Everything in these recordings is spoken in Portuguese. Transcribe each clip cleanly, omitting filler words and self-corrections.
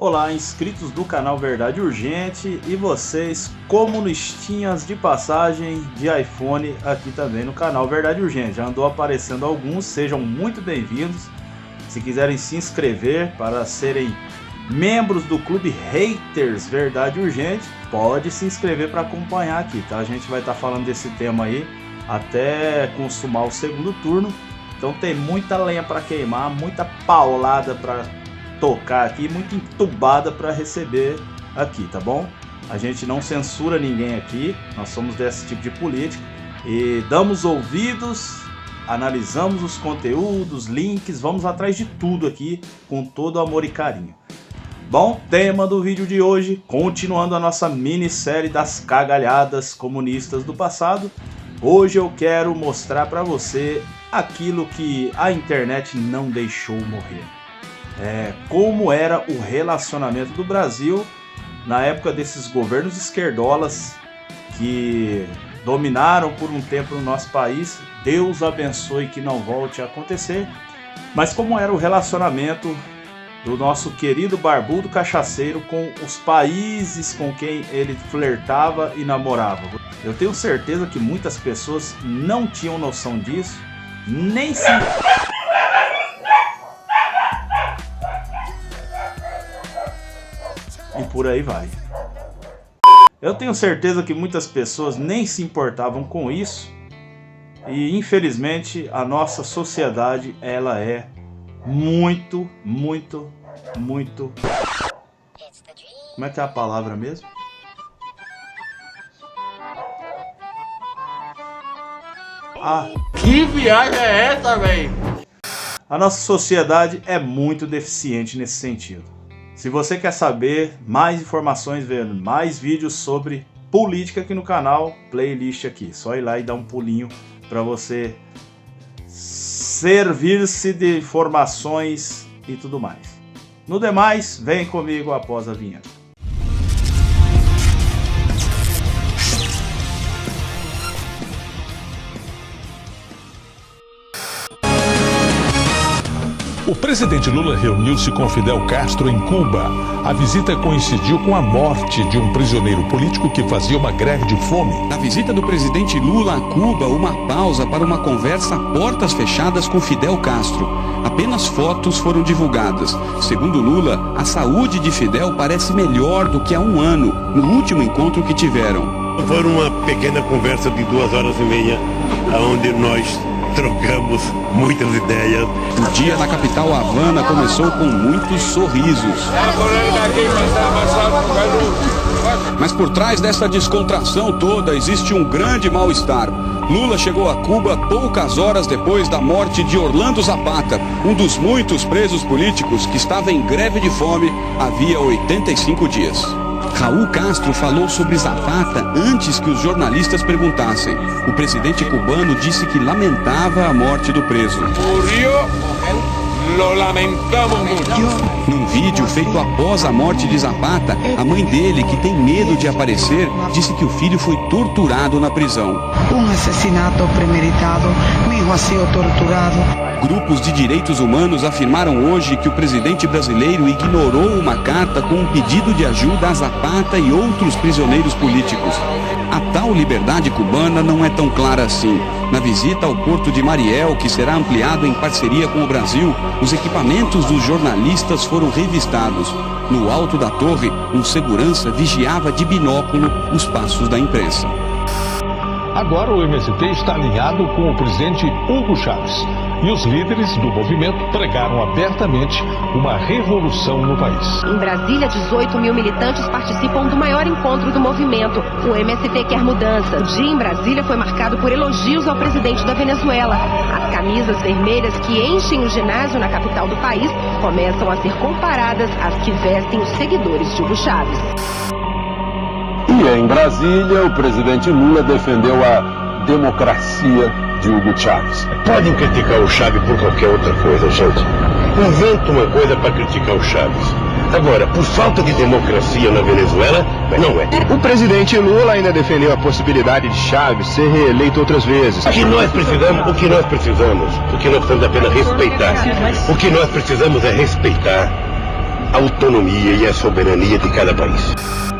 Olá, inscritos do canal Verdade Urgente e vocês comunistinhas de passagem de iPhone aqui também no canal Verdade Urgente. Já andou aparecendo alguns, sejam muito bem-vindos. Se quiserem se inscrever para serem membros do clube Haters Verdade Urgente, pode se inscrever para acompanhar aqui, tá? A gente vai estar falando desse tema aí até consumar o segundo turno. Então tem muita lenha para queimar, muita paulada para tocar aqui, muito entubada para receber aqui, tá bom? A gente não censura ninguém aqui, nós somos desse tipo de política e damos ouvidos, analisamos os conteúdos, links, vamos atrás de tudo aqui com todo amor e carinho. Bom, tema do vídeo de hoje, continuando a nossa minissérie das cagalhadas comunistas do passado, hoje eu quero mostrar para você aquilo que a internet não deixou morrer. Como era o relacionamento do Brasil na época desses governos esquerdolas que dominaram por um tempo no nosso país. Deus abençoe que não volte a acontecer. Mas como era o relacionamento do nosso querido barbudo cachaceiro com os países com quem ele flertava e namorava. Eu tenho certeza que muitas pessoas não tinham noção disso, nem se... E por aí vai. Eu tenho certeza que muitas pessoas nem se importavam com isso. E infelizmente a nossa sociedade, ela é muito... Como é que é a palavra mesmo? Que viagem é essa, velho? A nossa sociedade é muito deficiente nesse sentido. Se você quer saber mais informações, vendo mais vídeos sobre política aqui no canal, playlist aqui. Só ir lá e dar um pulinho para você servir-se de informações e tudo mais. No demais, vem comigo após a vinheta. O presidente Lula reuniu-se com Fidel Castro em Cuba. A visita coincidiu com a morte de um prisioneiro político que fazia uma greve de fome. Na visita do presidente Lula a Cuba, uma pausa para uma conversa a portas fechadas com Fidel Castro. Apenas fotos foram divulgadas. Segundo Lula, a saúde de Fidel parece melhor do que há um ano, no último encontro que tiveram. Foi uma pequena conversa de 2h30, onde nós trocamos muitas ideias. O dia na capital Havana começou com muitos sorrisos. Mas por trás dessa descontração toda existe um grande mal-estar. Lula chegou a Cuba poucas horas depois da morte de Orlando Zapata, um dos muitos presos políticos que estava em greve de fome havia 85 dias. Raul Castro falou sobre Zapata antes que os jornalistas perguntassem. O presidente cubano disse que lamentava a morte do preso. Lo lamentamos muito. Num vídeo feito após a morte de Zapata, a mãe dele, que tem medo de aparecer, disse que o filho foi torturado na prisão. Assassinato premeditado, mesmo assim torturado. Grupos de direitos humanos afirmaram hoje que o presidente brasileiro ignorou uma carta com um pedido de ajuda a Zapata e outros prisioneiros políticos. A tal liberdade cubana não é tão clara assim. Na visita ao Porto de Mariel, que será ampliado em parceria com o Brasil, os equipamentos dos jornalistas foram revistados. No alto da torre, um segurança vigiava de binóculo os passos da imprensa. Agora o MST está alinhado com o presidente Hugo Chávez. E os líderes do movimento pregaram abertamente uma revolução no país. Em Brasília, 18 mil militantes participam do maior encontro do movimento. O MST quer mudança. O dia em Brasília foi marcado por elogios ao presidente da Venezuela. As camisas vermelhas que enchem o ginásio na capital do país começam a ser comparadas às que vestem os seguidores de Hugo Chávez. E em Brasília, o presidente Lula defendeu a democracia de Hugo Chávez. Podem criticar o Chávez por qualquer outra coisa, gente. Inventa uma coisa para criticar o Chávez. Agora, por falta de democracia na Venezuela, não é. O presidente Lula ainda defendeu a possibilidade de Chávez ser reeleito outras vezes. O que nós precisamos apenas respeitar. O que nós precisamos é respeitar a autonomia e a soberania de cada país.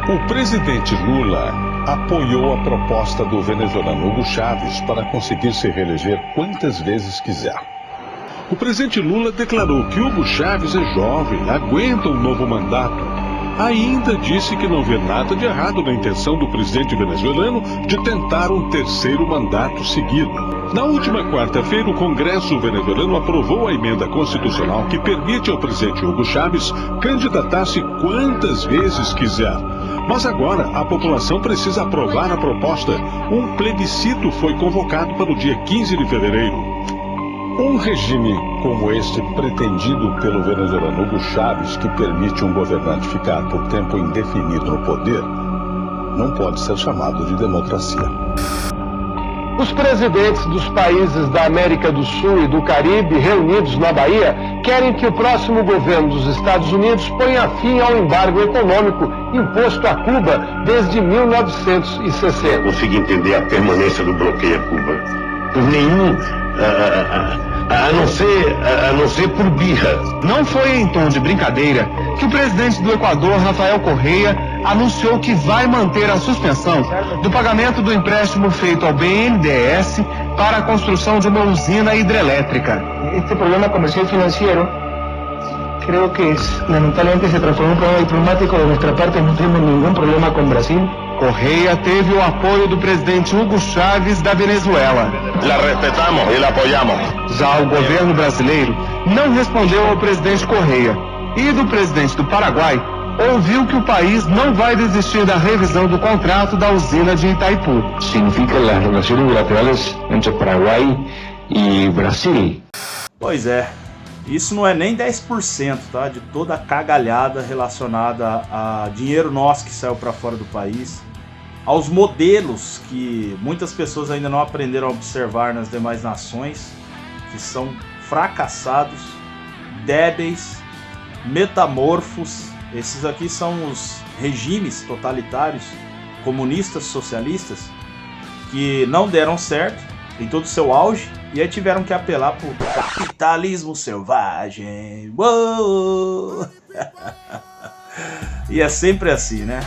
O presidente Lula apoiou a proposta do venezuelano Hugo Chávez para conseguir se reeleger quantas vezes quiser. O presidente Lula declarou que Hugo Chávez é jovem, aguenta um novo mandato. Ainda disse que não vê nada de errado na intenção do presidente venezuelano de tentar um terceiro mandato seguido. Na última quarta-feira, o Congresso venezuelano aprovou a emenda constitucional que permite ao presidente Hugo Chávez candidatar-se quantas vezes quiser. Mas agora a população precisa aprovar a proposta. Um plebiscito foi convocado para o dia 15 de fevereiro. Um regime como este, pretendido pelo venezuelano Hugo Chávez, que permite um governante ficar por tempo indefinido no poder, não pode ser chamado de democracia. Os presidentes dos países da América do Sul e do Caribe, reunidos na Bahia, querem que o próximo governo dos Estados Unidos ponha fim ao embargo econômico imposto a Cuba desde 1960. Eu consigo entender a permanência do bloqueio a Cuba. Por nenhum, a não ser por birra. Não foi em tom de brincadeira que o presidente do Equador, Rafael Correa, anunciou que vai manter a suspensão do pagamento do empréstimo feito ao BNDES para a construção de uma usina hidrelétrica. Este problema comercial financiero creo que lamentablemente se transformó en un problema diplomático. De nuestra parte no temos nenhum problema com Brasil. Correa teve o apoio do presidente Hugo Chávez da Venezuela. La respetamos e la apoyamos. Já o governo brasileiro não respondeu ao presidente Correa. E do presidente do Paraguai, ouviu que o país não vai desistir da revisão do contrato da usina de Itaipu. Significa as relações bilaterais entre Paraguai e Brasil. Pois é, isso não é nem 10%, tá? De toda a cagalhada relacionada a dinheiro nosso que saiu para fora do país, aos modelos que muitas pessoas ainda não aprenderam a observar nas demais nações, que são fracassados, débeis, metamorfos. Esses aqui são os regimes totalitários, comunistas, socialistas, que não deram certo em todo o seu auge e aí tiveram que apelar para o capitalismo selvagem. Uou! E é sempre assim, né?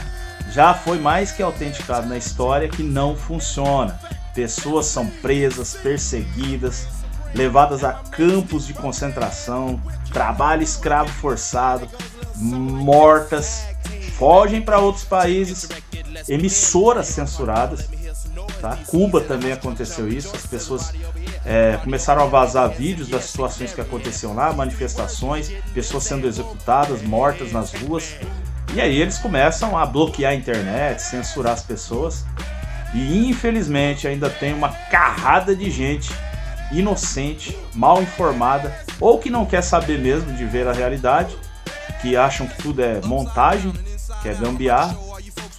Já foi mais que autenticado na história que não funciona. Pessoas são presas, perseguidas, levadas a campos de concentração, trabalho escravo forçado, mortas, fogem para outros países, emissoras censuradas, tá? Cuba também aconteceu isso, as pessoas começaram a vazar vídeos das situações que aconteciam lá, manifestações, pessoas sendo executadas, mortas nas ruas, e aí eles começam a bloquear a internet, censurar as pessoas, e infelizmente ainda tem uma carrada de gente inocente, mal informada, ou que não quer saber mesmo de ver a realidade, que acham que tudo é montagem, que é gambiarra,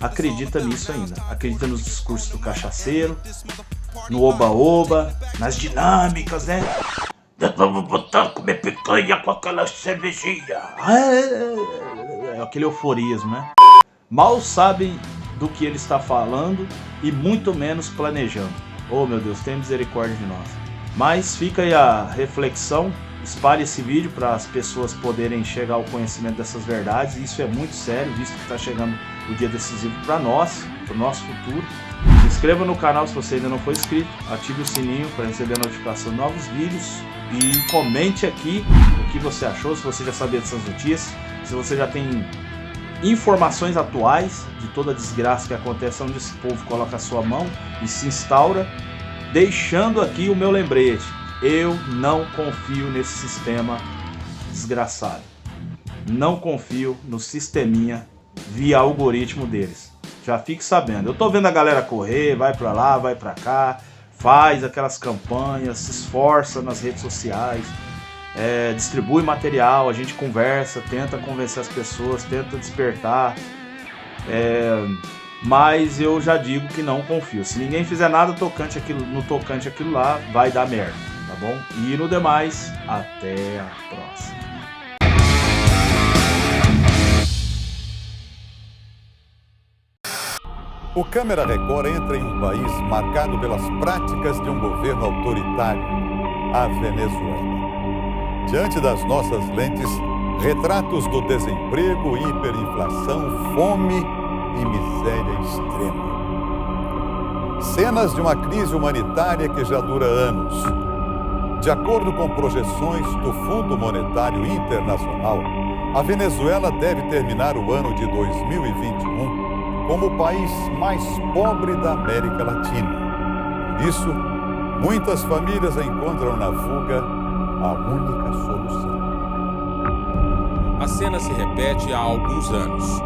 acredita nisso ainda. Acredita nos discursos do cachaceiro, no oba-oba, nas dinâmicas, né? Vamos botar comer picanha com aquela cervejinha. É aquele euforismo, né? Mal sabem do que ele está falando e muito menos planejando. Oh meu Deus, tenha misericórdia de nós. Mas fica aí a reflexão, espalhe esse vídeo para as pessoas poderem chegar ao conhecimento dessas verdades. Isso é muito sério, visto que está chegando o dia decisivo para nós, para o nosso futuro. Se inscreva no canal se você ainda não for inscrito, ative o sininho para receber a notificação de novos vídeos e comente aqui o que você achou, se você já sabia dessas notícias, se você já tem informações atuais de toda a desgraça que acontece onde esse povo coloca a sua mão e se instaura. Deixando aqui o meu lembrete, eu não confio nesse sistema desgraçado. Não confio no sisteminha via algoritmo deles. Já fique sabendo. Eu tô vendo a galera correr, vai pra lá, vai pra cá, faz aquelas campanhas, se esforça nas redes sociais, distribui material, a gente conversa, tenta convencer as pessoas, tenta despertar. Mas eu já digo que não confio. Se ninguém fizer nada no tocante aquilo lá, vai dar merda, tá bom? E no demais, até a próxima. O Câmara Record entra em um país marcado pelas práticas de um governo autoritário, a Venezuela. Diante das nossas lentes, Retratos do desemprego, hiperinflação, fome e miséria extrema. Cenas de uma crise humanitária que já dura anos. De acordo com projeções do Fundo Monetário Internacional, a Venezuela deve terminar o ano de 2021 como o país mais pobre da América Latina. Por isso, muitas famílias encontram na fuga a única solução. A cena se repete há alguns anos.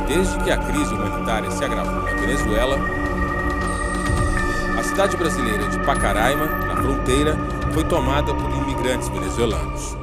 Desde que a crise humanitária se agravou na Venezuela, a cidade brasileira de Pacaraima, na fronteira, foi tomada por imigrantes venezuelanos.